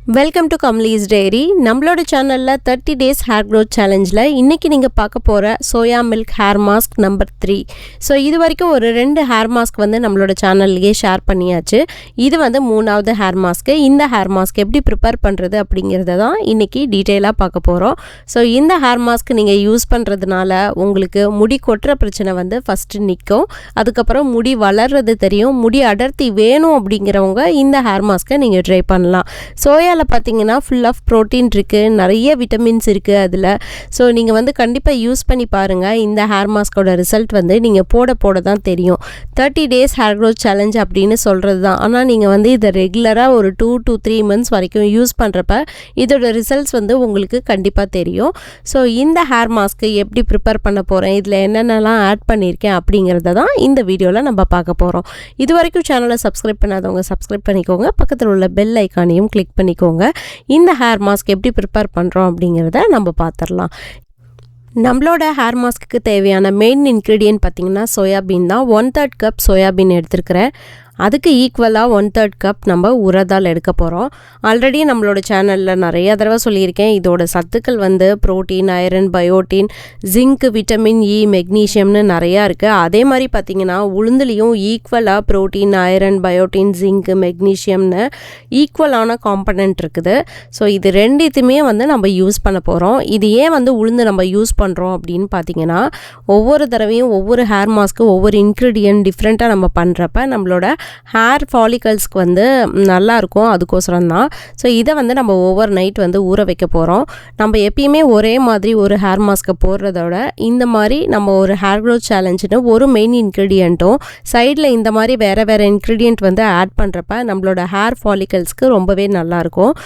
Welcome to கம்லீஸ் diary. நம்மளோட சேனலில் 30 days hair growth சேலஞ்சில் இன்றைக்கி நீங்கள் பார்க்க போகிற soya milk hair mask number 3. So இது வரைக்கும் ஒரு 2 ஹேர் மாஸ்க் வந்து நம்மளோட சேனல்லையே ஷேர் பண்ணியாச்சு. இது வந்து 3வது ஹேர் மாஸ்க்கு. இந்த ஹேர் மாஸ்க் எப்படி ப்ரிப்பேர் பண்ணுறது அப்படிங்கிறத தான் இன்றைக்கி டீட்டெயிலாக பார்க்க போகிறோம். ஸோ இந்த ஹேர் மாஸ்க் நீங்கள் யூஸ் பண்ணுறதுனால உங்களுக்கு முடி கொட்டுற பிரச்சனை வந்து ஃபஸ்ட்டு நிற்கும். அதுக்கப்புறம் முடி வளர்றது தெரியும். முடி அடர்த்தி வேணும் அப்படிங்கிறவங்க இந்த ஹேர் மாஸ்க்கை நீங்கள் ட்ரை பண்ணலாம். சோயா பார்த்தீங்கன்னா ஃபுல் ஆஃப் ப்ரோட்டீன் இருக்குது, நிறைய விட்டமின்ஸ் இருக்குது அதில். ஸோ நீங்கள் வந்து கண்டிப்பாக யூஸ் பண்ணி பாருங்கள். இந்த ஹேர் மாஸ்கோட ரிசல்ட் வந்து நீங்கள் போட தான் தெரியும். 30 டேஸ் ஹேர் க்ரோத் சேலஞ்ச் அப்படின்னு சொல்கிறது தான். ஆனால் நீங்கள் வந்து இதை ரெகுலராக ஒரு 2 to 3 months வரைக்கும் யூஸ் பண்ணுறப்ப இதோட ரிசல்ட்ஸ் வந்து உங்களுக்கு கண்டிப்பாக தெரியும். ஸோ இந்த ஹேர் மாஸ்க்கு எப்படி ப்ரிப்பேர் பண்ண போகிறேன், இதில் என்னென்னலாம் ஆட் பண்ணியிருக்கேன் அப்படிங்கிறத தான் இந்த வீடியோவில் நம்ம பார்க்க போகிறோம். இது வரைக்கும் சேனலை சப்ஸ்கிரைப் பண்ணாதவங்க சப்ஸ்கிரைப் பண்ணிக்கோங்க. பக்கத்தில் உள்ள பெல் ஐக்கானையும் கிளிக் பண்ணிக்கோங்க. இந்த ஹேர் மாஸ்க் எப்படி ப்ரிப்பேர் பண்ணுறோம் அப்படிங்கிறத நம்ம பார்த்துடலாம். நம்மளோட ஹேர் மாஸ்க்கு தேவையான மெயின் இன்க்ரீடியன்ட் பார்த்திங்கன்னா சோயாபீன் தான். 1/3 கப் சோயாபீன் எடுத்துருக்கிறேன். அதுக்கு ஈக்குவலாக 1/3 கப் நம்ம உரதால் எடுக்க போகிறோம். ஆல்ரெடி நம்மளோட சேனலில் நிறையா தடவை சொல்லியிருக்கேன். இதோட சத்துக்கள் வந்து protein, iron, biotin, zinc, vitamin E, மெக்னீஷியம்னு நிறையா இருக்குது. அதே மாதிரி பார்த்திங்கன்னா உளுந்துலேயும் ஈக்குவலாக புரோட்டீன், ஐரன், பயோட்டின், ஜிங்க், மெக்னீஷியம்னு ஈக்குவலான காம்பனண்ட் இருக்குது. ஸோ இது ரெண்டுத்தையுமே வந்து நம்ம யூஸ் பண்ண போகிறோம். இது ஏன் வந்து உளுந்து நம்ம யூஸ் பண்ணுறோம் அப்படின்னு பார்த்திங்கன்னா ஒவ்வொரு தடவையும் ஒவ்வொரு ஹேர் மாஸ்க்கு ஒவ்வொரு இன்க்ரீடியன்ட் டிஃப்ரெண்ட்டாக நம்ம பண்ணுறப்ப நம்மளோட ஹேர் ஃபாலிகல்ஸ்க்கு வந்து நல்லாயிருக்கும். அதுக்கோசரம் தான். ஸோ இதை வந்து நம்ம ஓவர் நைட் வந்து ஊற வைக்க போகிறோம். நம்ம எப்பயுமே ஒரே மாதிரி ஒரு ஹேர் மாஸ்க்கை போடுறதோட இந்த மாதிரி நம்ம ஒரு ஹேர் க்ரோத் சேலஞ்சுன்னு ஒரு மெயின் இன்க்ரீடியண்ட்டும் சைடில் இந்த மாதிரி வேறு இன்க்ரீடியண்ட் வந்து ஆட் பண்ணுறப்ப நம்மளோட ஹேர் ஃபாலிகல்ஸ்க்கு ரொம்பவே நல்லாயிருக்கும்.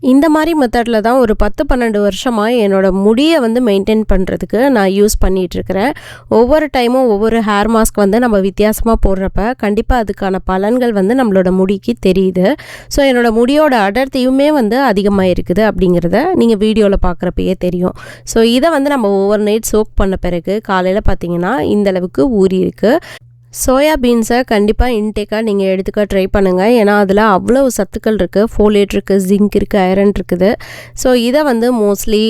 இந்த மாதிரி மெத்தடில் தான் ஒரு 10-12 வருஷமாக என்னோடய முடியை வந்து மெயின்டைன் பண்ணுறதுக்கு நான் யூஸ் பண்ணிகிட்ருக்கிறேன். ஒவ்வொரு டைமும் ஒவ்வொரு ஹேர் மாஸ்க் வந்து நம்ம வித்தியாசமாக போடுறப்ப கண்டிப்பாக அதுக்கான பலன்கள் வந்து நம்மளோட முடிக்கு தெரியுது. ஸோ என்னோடய முடியோட அடர்த்தியுமே வந்து அதிகமாக இருக்குது அப்படிங்கிறத நீங்கள் வீடியோவில் பார்க்குறப்பயே தெரியும். ஸோ இதை வந்து நம்ம ஓவர் நைட் சோக் பண்ண பிறகு காலையில் பார்த்திங்கன்னா இந்தளவுக்கு ஊறி இருக்குது. சோயா பீன்ஸை கண்டிப்பாக இன்டேக்காக நீங்கள் எடுத்துக்க ட்ரை பண்ணுங்கள். ஏன்னா அதில் அவ்வளோ சத்துக்கள் இருக்குது. ஃபோலேட் இருக்குது, ஜிங்க் இருக்குது, ஐரன் இருக்குது. ஸோ இதை வந்து மோஸ்ட்லி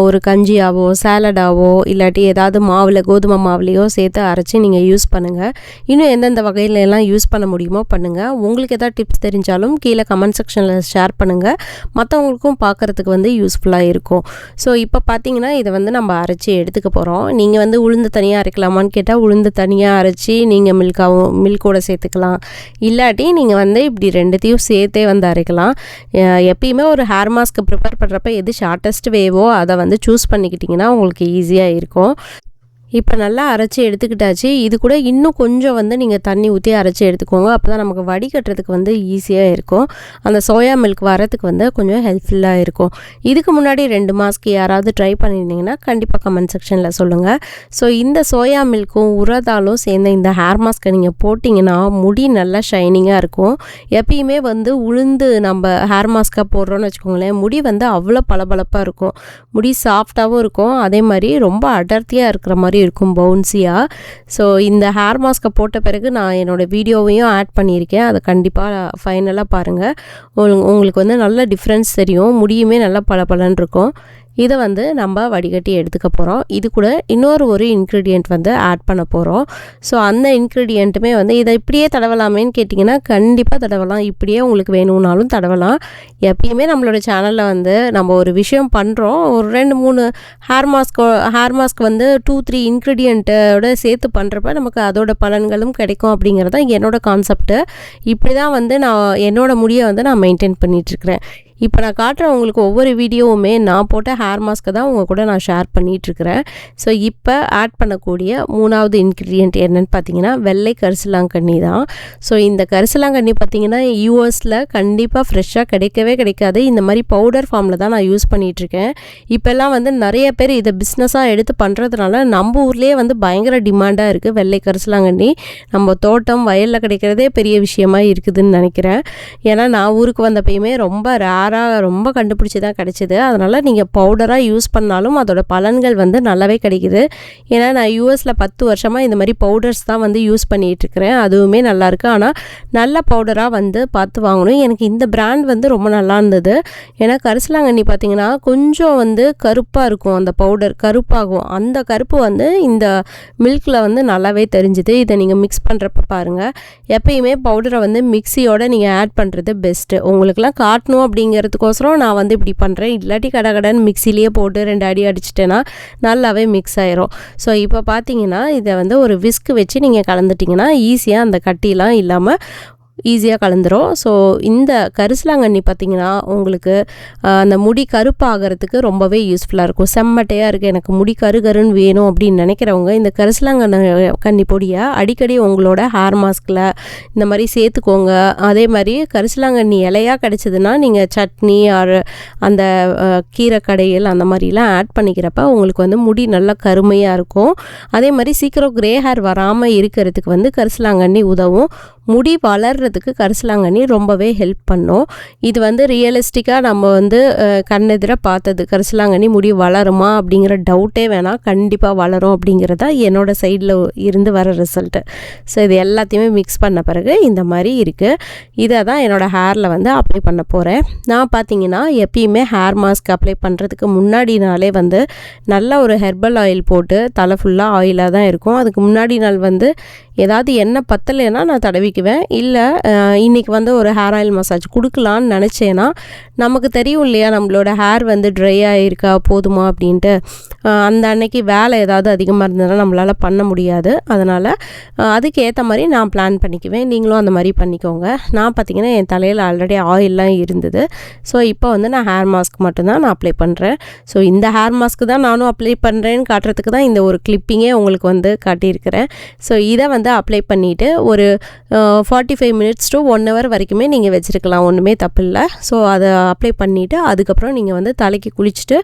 ஒரு கஞ்சியாவோ சாலடாவோ இல்லாட்டி ஏதாவது மாவில் கோதுமை மாவுலேயோ சேர்த்து அரைச்சி நீங்கள் யூஸ் பண்ணுங்கள். இன்னும் எந்தெந்த வகையில எல்லாம் யூஸ் பண்ண முடியுமோ பண்ணுங்கள். உங்களுக்கு எதாவது டிப்ஸ் தெரிஞ்சாலும் கீழே கமெண்ட் செக்ஷனில் ஷேர் பண்ணுங்கள். மற்றவங்களுக்கும் பார்க்குறதுக்கு வந்து யூஸ்ஃபுல்லாக இருக்கும். ஸோ இப்போ பார்த்தீங்கன்னா இதை வந்து நம்ம அரைச்சி எடுத்துக்க போகிறோம். நீங்கள் வந்து உளுந்து தனியாக அரைக்கலாமான்னு கேட்டால் உளுந்து தனியாக அரைச்சி நீங்கள் மில்கோட சேர்த்துக்கலாம். இல்லாட்டி நீங்கள் வந்து இப்படி ரெண்டுத்தையும் சேர்த்தே வந்து அரைக்கலாம். எப்பயுமே ஒரு ஹேர் மாஸ்க்கு ப்ரிப்பேர் பண்ணுறப்ப எது ஷார்ட்டஸ்ட் வேவோ அதை வந்து சூஸ் பண்ணிக்கிட்டிங்கன்னா உங்களுக்கு ஈஸியாக இருக்கும். இப்போ நல்லா அரைச்சி எடுத்துக்கிட்டாச்சு. இது கூட இன்னும் கொஞ்சம் வந்து நீங்கள் தண்ணி ஊற்றி அரைச்சி எடுத்துக்கோங்க. அப்போ தான் நமக்கு வடிகட்டுறதுக்கு வந்து ஈஸியாக இருக்கும். அந்த சோயா மில்க் வரத்துக்கு வந்து கொஞ்சம் ஹெல்ப்ஃபுல்லாக இருக்கும். இதுக்கு முன்னாடி 2 மாஸ்க்கு யாராவது ட்ரை பண்ணியிருந்தீங்கன்னா கண்டிப்பாக கமெண்ட் செக்ஷனில் சொல்லுங்கள். ஸோ இந்த சோயா மில்க்கும் உரதாலும் சேர்ந்த இந்த ஹேர் மாஸ்க்கை நீங்கள் போட்டிங்கன்னா முடி நல்லா ஷைனிங்காக இருக்கும். எப்பயுமே வந்து உளுந்து நம்ம ஹேர் மாஸ்க்காக போடுறோன்னு வச்சுக்கோங்களேன், முடி வந்து அவ்வளோ பளபளப்பாக இருக்கும். முடி சாஃப்டாகவும் இருக்கும். அதே மாதிரி ரொம்ப அடர்த்தியாக இருக்கிற மாதிரி இருக்கும், பவுன்சியாக. ஸோ இந்த ஹேர் மாஸ்க்கை போட்ட பிறகு நான் என்னோடய வீடியோவையும் ஆட் பண்ணியிருக்கேன். அதை கண்டிப்பாக ஃபைனலாக பாருங்கள். உங்களுக்கு வந்து நல்ல டிஃப்ரென்ஸ் தெரியும். முடியுமே நல்லா பளபளன்னு இருக்கும். இதை வந்து நம்ம வடிகட்டி எடுத்துக்க போகிறோம். இது கூட ஒரு இன்க்ரீடியண்ட் வந்து ஆட் பண்ண போகிறோம். ஸோ அந்த இன்க்ரீடியண்ட்டுமே வந்து இதை இப்படியே தடவலாமேன்னு கேட்டிங்கன்னா கண்டிப்பாக தடவலாம். இப்படியே உங்களுக்கு வேணும்னாலும் தடவலாம். எப்பயுமே நம்மளோட சேனலில் வந்து நம்ம ஒரு விஷயம் பண்ணுறோம், ஒரு 2-3 ஹேர் மாஸ்க் வந்து 2-3 இன்க்ரீடியண்ட்டோட சேர்த்து பண்ணுறப்ப நமக்கு அதோட பலன்களும் கிடைக்கும் அப்படிங்கிறது தான் என்னோட கான்செப்ட்டு. இப்படி தான் வந்து நான் என்னோடய முடியை வந்து நான் மெயின்டைன் பண்ணிகிட்ருக்கிறேன். இப்போ நான் காட்டுற உங்களுக்கு ஒவ்வொரு வீடியோவுமே நான் போட்ட ஹேர் மாஸ்க்கை தான் உங்கள் கூட நான் ஷேர் பண்ணிகிட்ருக்கிறேன். ஸோ இப்போ ஆட் பண்ணக்கூடிய 3வது இன்க்ரீடியண்ட் என்னென்னு பார்த்தீங்கன்னா வெள்ளை கரிசலாங்கண்ணி தான். ஸோ இந்த கரிசலாங்கண்ணி பார்த்திங்கன்னா யூஎஸில் கண்டிப்பாக ஃப்ரெஷ்ஷாக கிடைக்காது. இந்த மாதிரி பவுடர் ஃபார்மில் தான் நான் யூஸ் பண்ணிகிட்ருக்கேன். இப்போல்லாம் வந்து நிறைய பேர் இதை பிஸ்னஸாக எடுத்து பண்ணுறதுனால நம்ம ஊர்லேயே வந்து பயங்கர டிமாண்டாக இருக்குது வெள்ளை கரிசலாங்கண்ணி. நம்ம தோட்டம் வயலில் கிடைக்கிறதே பெரிய விஷயமா இருக்குதுன்னு நினைக்கிறேன். ஏன்னா நான் ஊருக்கு வந்தப்பயுமே ரொம்ப ரேர் ரேராக ரொம்ப கண்டுபிடிச்சி தான் கிடச்சிது. அதனால் நீங்கள் பவுடராக யூஸ் பண்ணாலும் அதோட பலன்கள் வந்து நல்லாவே கிடைக்குது. ஏன்னா நான் யூஎஸில் 10 வருஷமாக இந்த மாதிரி பவுடர்ஸ் தான் வந்து யூஸ் பண்ணிகிட்ருக்கிறேன். அதுவுமே நல்லாயிருக்கு. ஆனால் நல்ல பவுடராக வந்து பார்த்து வாங்கணும். எனக்கு இந்த பிராண்ட் வந்து ரொம்ப நல்லா இருந்தது. ஏன்னா கரிசலாங்கண்ணி பார்த்திங்கன்னா கொஞ்சம் வந்து கருப்பாக இருக்கும், அந்த பவுடர் கருப்பாகும். அந்த கருப்பு வந்து இந்த மில்கில் வந்து நல்லாவே தெரிஞ்சுது. இதை நீங்கள் மிக்ஸ் பண்ணுறப்ப பாருங்கள். எப்பயுமே பவுடரை வந்து மிக்ஸியோட நீங்கள் ஆட் பண்ணுறது பெஸ்ட்டு. உங்களுக்குலாம் காட்டணும் அப்படிங்கிறதுக்கோசரம் நான் வந்து இப்படி பண்ணுறேன். இல்லாட்டி கடகடன்னு மிக்ஸிலேயே போட்டு 2 அடி அடிச்சிட்டேன்னா நல்லாவே மிக்ஸ் ஆயிரும். ஸோ இப்போ பார்த்தீங்கன்னா இதை வந்து ஒரு விஸ்க் வச்சு நீங்கள் கலந்துட்டிங்கன்னா ஈஸியாக அந்த கட்டிலாம் இல்லாமல் ஈஸியாக கலந்துரும். ஸோ இந்த கரிசலாங்கண்ணி பார்த்திங்கன்னா உங்களுக்கு அந்த முடி கருப்பாகிறதுக்கு ரொம்பவே யூஸ்ஃபுல்லாக இருக்கும். செம்மட்டையாக இருக்குது, எனக்கு முடி கருன்னு வேணும் அப்படின்னு நினைக்கிறவங்க இந்த கரிசலாங்கண்ணி பொடியை அடிக்கடி உங்களோட ஹேர் மாஸ்கில் இந்த மாதிரி சேர்த்துக்கோங்க. அதே மாதிரி கரிசலாங்கண்ணி இலையாக கிடச்சிதுன்னா நீங்கள் சட்னி ஆர் அந்த கீரை கடையில் அந்த மாதிரிலாம் ஆட் பண்ணிக்கிறப்ப உங்களுக்கு வந்து முடி நல்லா கருமையாக இருக்கும். அதே மாதிரி சீக்கிரம் க்ரே ஹேர் வராமல் இருக்கிறதுக்கு வந்து கரிசலாங்கண்ணி உதவும். முடி வளர்கிறதுக்கு கரிசலாங்கண்ணி ரொம்பவே ஹெல்ப் பண்ணும். இது வந்து ரியலிஸ்டிக்காக நம்ம வந்து கண்ணெதிர பார்த்தது. கரிசலாங்கண்ணி முடி வளருமா அப்படிங்கிற டவுட்டே வேணாம், கண்டிப்பாக வளரும் அப்படிங்கிறதா என்னோடய சைடில் இருந்து வர ரிசல்ட்டு. ஸோ இது எல்லாத்தையுமே மிக்ஸ் பண்ண பிறகு இந்த மாதிரி இருக்குது. இதை தான் என்னோடய ஹேரில் வந்து அப்ளை பண்ண போகிறேன். நான் பார்த்தீங்கன்னா எப்பயுமே ஹேர் மாஸ்க் அப்ளை பண்ணுறதுக்கு முன்னாடி நாளே வந்து நல்ல ஒரு ஹெர்பல் ஆயில் போட்டு தலை ஃபுல்லாக ஆயிலாக தான் இருக்கும். அதுக்கு முன்னாடி நாள் வந்து ஏதாவது எண்ணெய் பத்தலைன்னா நான் தடவிக்குவேன். இல்லை இன்றைக்கி வந்து ஒரு ஹேர் ஆயில் மசாஜ் கொடுக்கலான்னு நினச்சேன்னா நமக்கு தெரியும் இல்லையா நம்மளோட ஹேர் வந்து ட்ரை ஆகிருக்கா போதுமா அப்படின்ட்டு. அந்த அன்னைக்கு வேலை ஏதாவது அதிகமாக இருந்ததுன்னா நம்மளால் பண்ண முடியாது. அதனால் அதுக்கு ஏற்ற மாதிரி நான் பிளான் பண்ணிக்குவேன். நீங்களும் அந்த மாதிரி பண்ணிக்கோங்க. நான் பார்த்திங்கன்னா என் தலையில் ஆல்ரெடி ஆயிலெலாம் இருந்தது. ஸோ இப்போ வந்து நான் ஹேர் மாஸ்க் மட்டும்தான் நான் அப்ளை பண்ணுறேன். ஸோ இந்த ஹேர் மாஸ்க்கு தான் நானும் அப்ளை பண்ணுறேன்னு காட்டுறதுக்கு தான் இந்த ஒரு கிளிப்பிங்கே உங்களுக்கு வந்து காட்டியிருக்கிறேன். ஸோ இதை வந்து அப்ளை பண்ணிவிட்டு ஒரு 45 மினிட்ஸ் to 1 hour வரைக்குமே நீங்கள் வச்சுருக்கலாம், ஒன்றுமே தப்பு இல்லை. ஸோ அதை அப்ளை பண்ணிவிட்டு அதுக்கப்புறம் நீங்கள் வந்து தலைக்கு குளிச்சுட்டு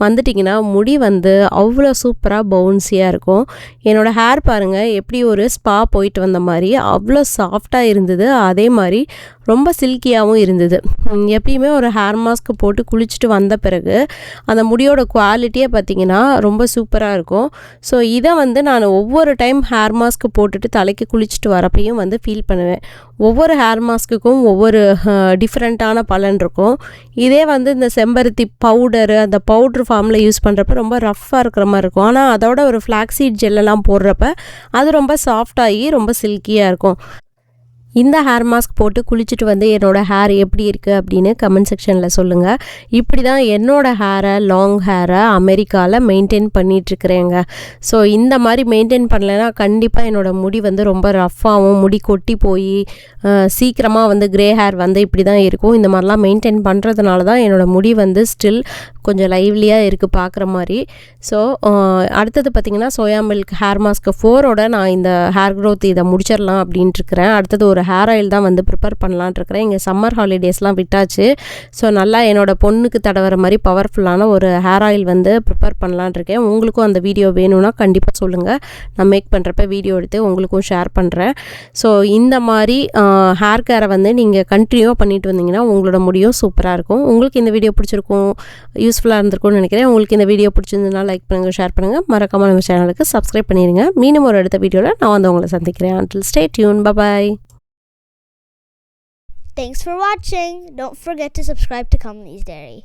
வந்துட்டிங்கன்னா முடி வந்து அவ்வளோ சூப்பராக பவுன்ஸியாக இருக்கும். என்னோடய ஹேர் பாருங்கள் எப்படி ஒரு ஸ்பா போயிட்டு வந்த மாதிரி அவ்வளோ சாஃப்டாக இருந்தது. அதே மாதிரி ரொம்ப சில்கியாகவும் இருந்தது. எப்பயுமே ஒரு ஹேர் மாஸ்க் போட்டு குளிச்சுட்டு வந்த பிறகு அந்த முடியோட குவாலிட்டியே பார்த்திங்கன்னா ரொம்ப சூப்பராக இருக்கும். ஸோ இதை வந்து நான் ஒவ்வொரு டைம் ஹேர் மாஸ்க் போட்டுட்டு தலைக்கு குளிச்சுட்டு வரப்பையும் வந்து ஃபீல் பண்ணுவேன். ஒவ்வொரு ஹேர் மாஸ்க்குக்கும் ஒவ்வொரு டிஃப்ரெண்ட்டான பலன் இருக்கும். இதே வந்து இந்த செம்பருத்தி பவுடரு அந்த பவுட்ரு ஃபார்மில் யூஸ் பண்ணுறப்ப ரொம்ப ரஃப்பாக இருக்கிற மாதிரி இருக்கும். ஆனால் அதோட ஒரு ஃப்ளாக்ஸீட் ஜெல்லெல்லாம் போடுறப்ப அது ரொம்ப சாஃப்டாகி ரொம்ப சில்கியாக இருக்கும். இந்த ஹேர் மாஸ்க் போட்டு குளிச்சுட்டு வந்து என்னோடய ஹேர் எப்படி இருக்குது அப்படின்னு கமெண்ட் செக்ஷனில் சொல்லுங்கள். இப்படி தான் என்னோடய ஹேரை லாங் ஹேரை அமெரிக்காவில் மெயின்டைன் பண்ணிகிட்ருக்கிறேங்க. ஸோ இந்த மாதிரி மெயின்டைன் பண்ணலைன்னா கண்டிப்பாக என்னோடய முடி வந்து ரொம்ப ரஃப்பாகவும் முடி கொட்டி போய் சீக்கிரமாக வந்து க்ரே ஹேர் வந்து இப்படி தான் இருக்கும். இந்த மாதிரிலாம் மெயின்டைன் பண்ணுறதுனால தான் என்னோடய முடி வந்து ஸ்டில் கொஞ்சம் லைவ்லியாக இருக்குது பார்க்குற மாதிரி. ஸோ அடுத்தது பார்த்திங்கன்னா சோயா மில்க் ஹேர் மாஸ்க் 4ஓட நான் இந்த ஹேர் க்ரோத் இதை முடிச்சிடலாம் அப்படின்ட்டுருக்கிறேன். அடுத்தது ஒரு ஹேர் ஆயில் தான் வந்து ப்ரிப்பேர் பண்ணலான்ட்ருக்கிறேன். இங்கே சம்மர் ஹாலிடேஸ்லாம் விட்டாச்சு. ஸோ நல்லா என்னோடய பொண்ணுக்கு தடவர மாதிரி பவர்ஃபுல்லான ஒரு ஹேர் ஆயில் வந்து ப்ரிப்பேர் பண்ணலான்ட்ருக்கேன். உங்களுக்கும் அந்த வீடியோ வேணும்னா கண்டிப்பாக சொல்லுங்கள், நான் மேக் பண்ணுறப்ப வீடியோ எடுத்து உங்களுக்கும் ஷேர் பண்ணுறேன். ஸோ இந்த மாதிரி ஹேர் கேரை வந்து நீங்கள் கண்டினியூவாக பண்ணிட்டு வந்தீங்கன்னா உங்களோட முடியும் சூப்பராக இருக்கும். உங்களுக்கு இந்த வீடியோ பிடிச்சிருக்கும், யூஸ்ஃபுல்லாக இருந்திருக்கும்னு நினைக்கிறேன். உங்களுக்கு இந்த வீடியோ பிடிச்சிருந்ததுனா லைக் பண்ணுங்கள், ஷேர் பண்ணுங்கள், மறக்காமல் நம்ம சேனலுக்கு சப்ஸ்கிரைப் பண்ணிடுங்க. மீண்டும் ஒரு அடுத்த வீடியோவில் நான் வந்து உங்களை சந்திக்கிறேன். Until stay tuned. Bye-bye. Thanks for watching. Don't forget to subscribe to Kamali's Dairy.